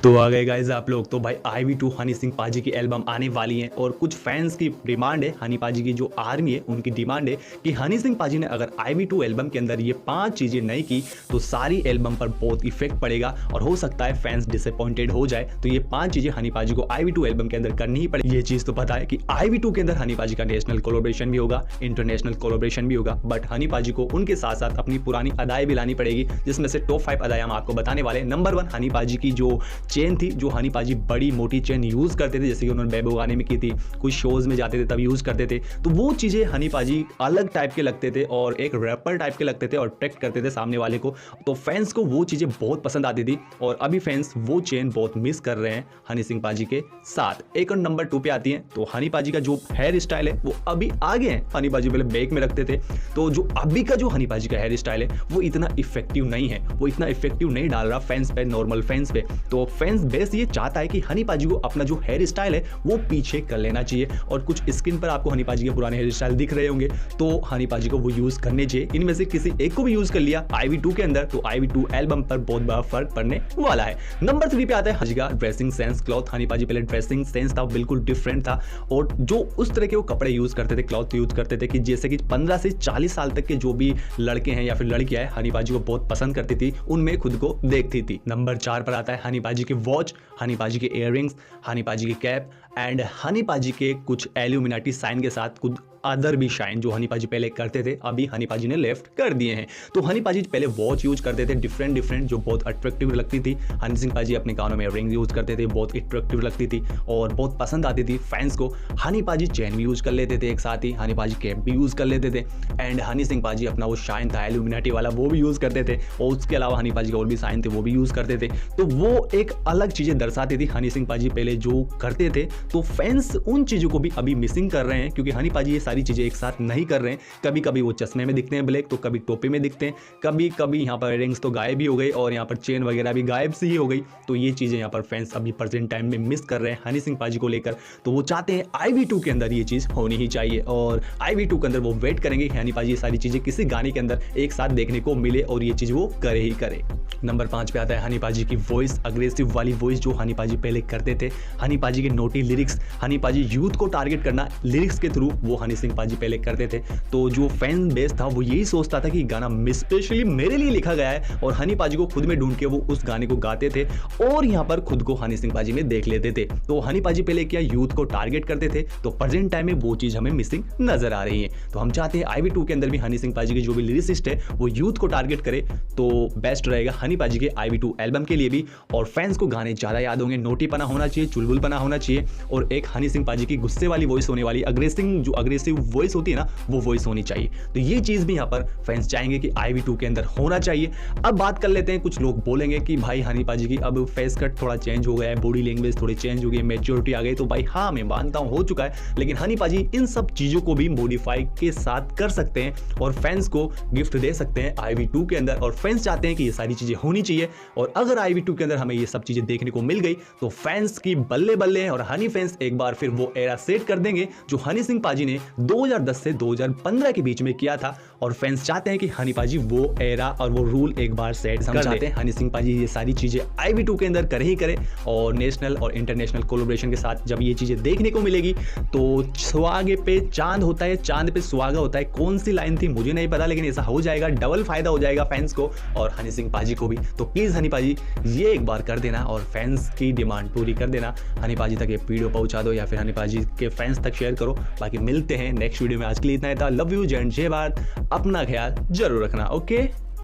तो आ गए गाइस आप लोग। तो भाई IV2 हनी सिंह पाजी की एल्बम आने वाली है और कुछ फैंस की डिमांड है, हनी पाजी की जो आर्मी है उनकी डिमांड है कि हनी सिंह पाजी ने अगर IV2 एल्बम के अंदर ये 5 चीज़ें नहीं की तो सारी एल्बम पर बहुत इफेक्ट पड़ेगा और हो सकता है फैंस डिसअपॉइंटेड हो जाए। तो ये 5 चीज़ें हनी पाजी को IV2 एल्बम के अंदर करनी ही पड़ेगी। ये चीज़ तो पता है कि IV2 के अंदर हनी पाजी का नेशनल कोलैबोरेशन भी होगा, इंटरनेशनल कोलैबोरेशन भी होगा, बट हनी पाजी को उनके साथ साथ अपनी पुरानी अदाएं भी लानी पड़ेगी, जिसमें से टॉप 5 अदाएं हम आपको बताने वाले। नंबर 1 हनी पाजी की जो चेन थी, जो हनी पाजी बड़ी मोटी चेन यूज करते थे, जैसे कि उन्होंने बेबो गाने में की थी, कुछ शोज में जाते थे तब यूज करते थे, तो वो चीजें हनी पाजी अलग टाइप के लगते थे और एक रैपर टाइप के लगते थे और अट्रैक्ट करते थे सामने वाले को। तो फैंस को वो चीजें बहुत पसंद आती थी और अभी फैंस वो चेन बहुत मिस कर रहे हैं हनी सिंह पाजी के साथ। एक और नंबर 2 पे आती है तो हनी पाजी का जो हेयर स्टाइल है वो अभी आगे है। हनी पाजी पहले बैक में रखते थे, तो जो अभी का जो हनी पाजी का हेयर स्टाइल है वो इतना इफेक्टिव नहीं है, वो इतना इफेक्टिव नहीं डाल रहा फैंस पे, नॉर्मल फैंस पे। तो फैंस बेस ये चाहता है कि हनी पाजी को अपना जो हेयर स्टाइल है वो पीछे कर लेना चाहिए। और कुछ स्क्रीन पर आपको हनी पाजी के पुराने हेयर स्टाइल दिख रहे होंगे, तो हनी पाजी को वो यूज करने चाहिए। इनमें से किसी एक को भी यूज कर लिया IV2 के अंदर तो IV2 एल्बम पर बहुत बड़ा फर्क पड़ने वाला है। नंबर 3 पे आता है हनी का ड्रेसिंग सेंस, क्लॉथ। हनी पाजी पहले ड्रेसिंग सेंस था बिल्कुल डिफरेंट था और जो उस तरह के वो कपड़े यूज करते थे, क्लॉथ यूज करते थे कि जैसे कि 15 से 40 साल तक के जो भी लड़के हैं या फिर लड़कियां हैं हनी पाजी को बहुत पसंद करती थी, उनमें खुद को देखती थी। नंबर 4 पर आता है हनी पाजी के वॉच, हनी पाजी के इयररिंग्स, हनी पाजी की कैप एंड हनी पाजी के कुछ एल्यूमिनाटी साइन के साथ कुछ अदर भी शाइन जो हनी पाजी पहले करते थे, अभी हनी पाजी ने लेफ्ट कर दिए हैं। तो हनी पाजी पहले वॉच यूज करते थे डिफरेंट जो बहुत अट्रैक्टिव लगती थी। हनी सिंह पाजी अपने कानों में रिंग यूज करते थे, बहुत अट्रैक्टिव लगती थी और बहुत पसंद आती थी फैंस को। हनी पाजी चैन भी यूज कर लेते थे एक साथ ही, हनी पाजी कैप भी यूज कर लेते थे एंड हनी सिंह पाजी अपना वो शाइन था एल्यूमिनाटी वाला वो भी यूज करते थे और उसके अलावा हनी पाजी के और भी साइन थे वो भी यूज करते थे। तो वो एक अलग चीजें दर्शाती थी हनी सिंह पाजी पहले जो करते थे। तो फैंस उन चीजों को भी अभी मिसिंग कर रहे हैं क्योंकि हनी पाजी ये सारी चीजें एक साथ नहीं कर रहे हैं। कभी कभी वो चश्मे में दिखते हैं ब्लैक, तो कभी टोपी में दिखते हैं, कभी कभी यहाँ पर रिंग्स तो गायब ही हो गई और यहाँ पर चेन वगैरह भी गायब सी ही हो गई। तो ये चीजें यहाँ पर फैंस अभी प्रेजेंट टाइम में मिस कर रहे हैं हनी सिंह पाजी को लेकर। तो वो चाहते हैं IV2 के अंदर ये चीज होनी ही चाहिए और IV2 के अंदर वो वेट करेंगे कि हनी पाजी ये सारी चीजें किसी गाने के अंदर एक साथ देखने को मिले और ये चीज वो करे ही करे। नंबर 5 पे आता है हनी पाजी की वॉइस, अग्रेसिव वाली वॉइस जो हनी पाजी पहले करते थे। हनी पाजी के नोटी लिरिक्स, हनी पाजी यूथ को टारगेट करना लिरिक्स के थ्रू वो हनी सिंह पाजी पहले करते थे। तो जो फैन बेस था वो यही सोचता था कि गाना स्पेशली मेरे लिए लिखा गया है और हनी पाजी को खुद में ढूंढ के वो उस गाने को गाते थे और यहाँ पर खुद को हनी सिंह पाजी में देख लेते थे। तो हनी पाजी पहले क्या यूथ को टारगेट करते थे, तो प्रेजेंट टाइम में वो चीज हमें मिसिंग नजर आ रही है। तो हम चाहते हैं IV2 के अंदर भी हनी सिंह पाजी की जो भी लिरिसिस्ट है वो यूथ को टारगेट करे तो बेस्ट रहेगा हनी पाजी के IV2 एल्बम के लिए भी। और फैंस को गाने ज्यादा याद होंगे, नोटीपना होना चाहिए, चुलबुलपना होना चाहिए और एक हनी सिंह पाजी की गुस्से वाली वॉइस होने वाली, अग्रेसिव वॉइस होती है ना, वो वॉइस होनी चाहिए। तो ये चीज भी यहाँ पर फैंस चाहेंगे कि IV2 के अंदर होना चाहिए। अब बात कर लेते हैं, कुछ लोग बोलेंगे कि भाई हनी पाजी की अब फेस कट थोड़ा चेंज हो गया है, बॉडी लैंग्वेज थोड़ी चेंज हो गई, मैच्योरिटी आ गई। तो भाई हाँ, मैं मानता हूँ हो चुका है, लेकिन हनी पाजी इन सब चीजों को भी मॉडिफाई के साथ कर सकते हैं और फैंस को गिफ्ट दे सकते हैं IV2 के अंदर। और फैंस चाहते हैं कि ये सारी चीजें होनी चाहिए और अगर IV2 के अंदर हमें ये सब चीजें देखने को मिल गई तो फैंस की बल्ले बल्ले हैं और हनी फैंस एक बार फिर वो एरा सेट कर देंगे जो हनी सिंह पाजी ने 2010 से 2015 के बीच में किया था। और फैंस चाहते हैं कि हनी पाजी वो एरा और वो रूल एक बार सेट कर चाहते हैं हनी सिंह पाजी ये सारी चीजें IV2 के अंदर करे ही करे और नेशनल और इंटरनेशनल कोलैबोरेशन के साथ जब ये चीजें देखने को मिलेगी तो सुहागे पे चांद होता है, चांद पे सुहागा होता है। कौन सी लाइन थी मुझे नहीं पता, लेकिन ऐसा हो जाएगा, डबल फायदा हो जाएगा फैंस को और हनी सिंह पाजी को भी। तो प्लीज हनी पाजी ये एक बार कर देना और फैंस की डिमांड पूरी कर देना। हनी पाजी तक ये वीडियो पहुंचा दो या फिर हनी पाजी के फैंस तक शेयर करो। बाकी मिलते हैं नेक्स्ट वीडियो में, आज के लिए इतना ही था। लव यू, जय हिंद, जय भारत। अपना ख्याल जरूर रखना। ओके।